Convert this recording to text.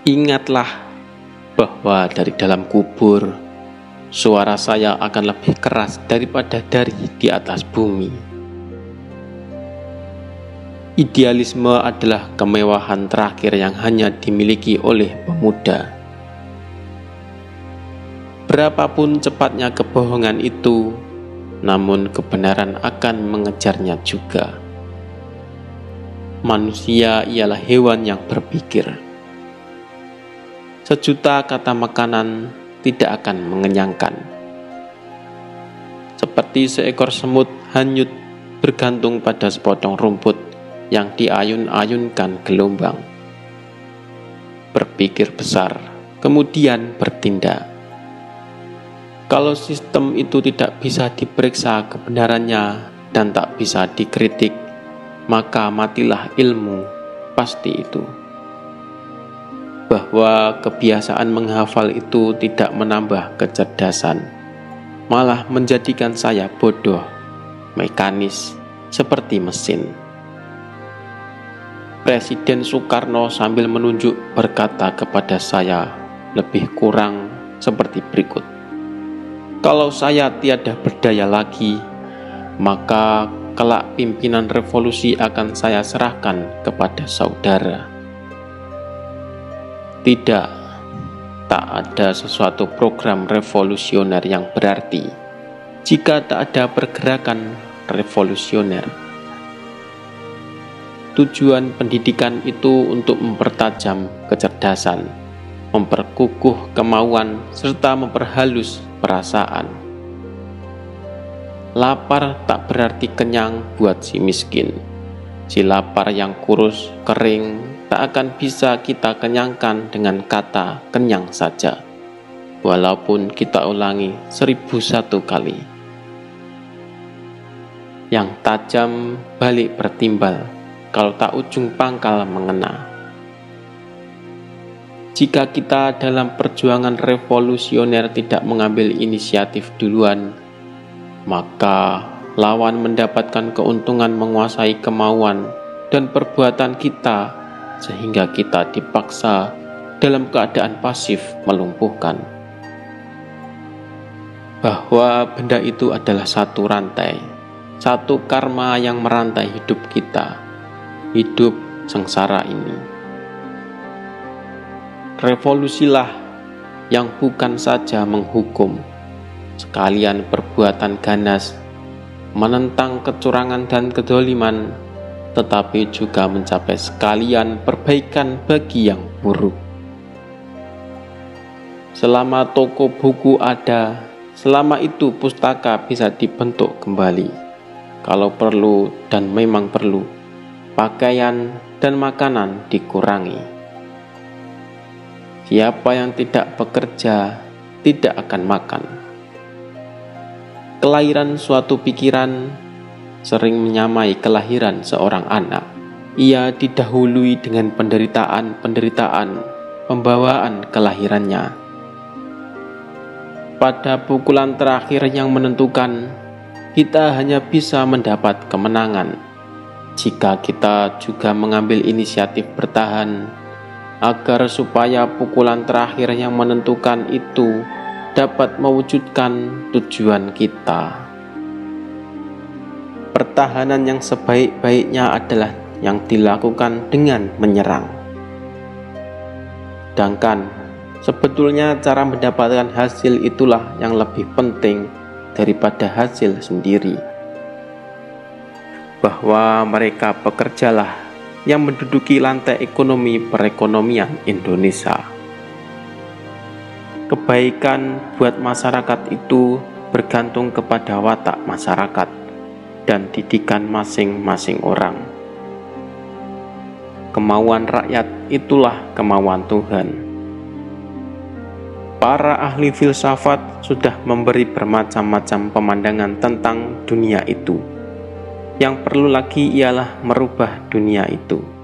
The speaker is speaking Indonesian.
Ingatlah bahwa dari dalam kubur, suara saya akan lebih keras daripada dari di atas bumi. Idealisme adalah kemewahan terakhir yang hanya dimiliki oleh pemuda. Berapapun cepatnya kebohongan itu, namun kebenaran akan mengejarnya juga. Manusia ialah hewan yang berpikir. Sejuta kata makanan tidak akan mengenyangkan. Seperti seekor semut hanyut bergantung pada sepotong rumput yang diayun-ayunkan gelombang. Berpikir besar, kemudian bertindak. Kalau sistem itu tidak bisa diperiksa kebenarannya dan tak bisa dikritik, maka matilah ilmu, pasti itu. Bahwa kebiasaan menghafal itu tidak menambah kecerdasan, malah menjadikan saya bodoh, mekanis, seperti mesin. Presiden Soekarno sambil menunjuk berkata kepada saya lebih kurang seperti berikut. Kalau saya tiada berdaya lagi, maka kelak pimpinan revolusi akan saya serahkan kepada saudara. Tidak, tak ada sesuatu program revolusioner yang berarti jika tak ada pergerakan revolusioner. Tujuan pendidikan itu untuk mempertajam kecerdasan, memperkukuh kemauan, serta memperhalus perasaan. Lapar tak berarti kenyang buat si miskin. Si lapar yang kurus, kering, tak akan bisa kita kenyangkan dengan kata kenyang saja, walaupun kita ulangi 1001 kali. Yang tajam balik bertimbal, kalau tak ujung pangkal mengena. Jika kita dalam perjuangan revolusioner tidak mengambil inisiatif duluan, maka lawan mendapatkan keuntungan menguasai kemauan dan perbuatan kita, sehingga kita dipaksa dalam keadaan pasif melumpuhkan. Bahwa benda itu adalah satu rantai, satu karma yang merantai hidup kita, hidup sengsara ini. Revolusilah yang bukan saja menghukum, sekalian perbuatan ganas, menentang kecurangan dan kedoliman, tetapi juga mencapai sekalian perbaikan bagi yang buruk. Selama toko buku ada, selama itu pustaka bisa dibentuk kembali. Kalau perlu dan memang perlu, pakaian dan makanan dikurangi. Siapa yang tidak bekerja tidak akan makan. Kelahiran suatu pikiran sering menyamai kelahiran seorang anak. Ia didahului dengan penderitaan pembawaan kelahirannya. Pada pukulan terakhir yang menentukan, kita hanya bisa mendapat kemenangan jika kita juga mengambil inisiatif bertahan, agar supaya pukulan terakhir yang menentukan itu dapat mewujudkan tujuan kita. Pertahanan yang sebaik-baiknya adalah yang dilakukan dengan menyerang. Sedangkan sebetulnya cara mendapatkan hasil itulah yang lebih penting daripada hasil sendiri. Bahwa mereka pekerjalah yang menduduki lantai ekonomi perekonomian Indonesia. Kebaikan buat masyarakat itu bergantung kepada watak masyarakat dan didikan masing-masing orang. Kemauan rakyat itulah kemauan Tuhan. Para ahli filsafat sudah memberi bermacam-macam pemandangan tentang dunia itu. Yang perlu lagi ialah merubah dunia itu.